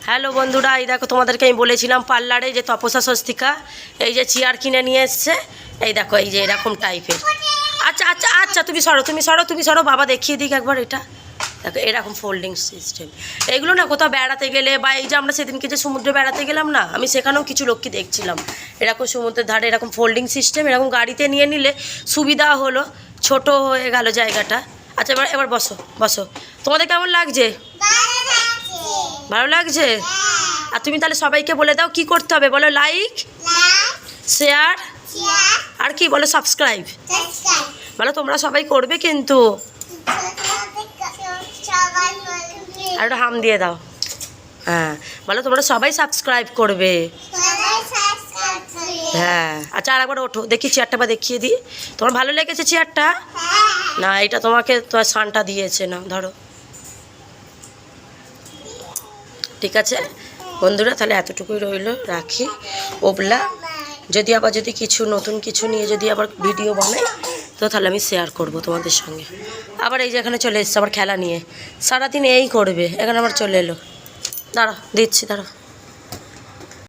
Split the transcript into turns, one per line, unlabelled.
Hello বন্ধুরা, এই দেখো তোমাদেরকে আমি বলেছিলাম পার্লারে যে তপসা স্বস্তিকা এই যে চেয়ার কিনে নিয়ে এসছে। এই দেখো এই যে এরকম টাইপের। আচ্ছা আচ্ছা আচ্ছা তুমি সরো বাবা দেখিয়ে দিক একবার। এটা দেখো এরকম ফোল্ডিং সিস্টেম। এইগুলো না কোথাও বেড়াতে গেলে বা এই যে আমরা সেদিনকে যে সমুদ্রে বেড়াতে গেলাম না, আমি সেখানেও কিছু লোককে দেখছিলাম এরকম সমুদ্রের ধারে এরকম ফোল্ডিং সিস্টেম। এরকম গাড়িতে নিয়ে নিলে সুবিধা হলো, ছোট হয়ে গেল জায়গাটা। আচ্ছা এবার এবার বসো বসো। তোমাদের কেমন লাগছে? ভালো লাগছে? আর তুমি তাহলে সবাইকে বলে দাও কি করতে হবে, বলো লাইক, শেয়ার, আর কি বলো সাবস্ক্রাইব। বলো তোমরা সবাই করবে কিন্তু। আর একটা হাম দিয়ে দাও। হ্যাঁ বলো তোমরা সবাই সাবস্ক্রাইব করবে। হ্যাঁ আচ্ছা আর একবার ওঠো দেখি, চেয়ারটা বা দেখিয়ে দিই। তোমার ভালো লেগেছে চেয়ারটা? না এটা তোমাকে তোমার সানটা দিয়েছে, না ধরো। ঠিক আছে বন্ধুরা, তাহলে এতটুকুই রইল, রাখি। ওবলা যদি আবার যদি কিছু নতুন কিছু নিয়ে যদি আবার ভিডিও বানাই তো তাহলে আমি শেয়ার করব তোমাদের সঙ্গে। আবার এই যে এখানে চলে এসছে আবার খেলা নিয়ে, সারাদিন এই করবে। এখানে আবার চলে এলো, দাঁড়াও দিচ্ছি, দাঁড়াও।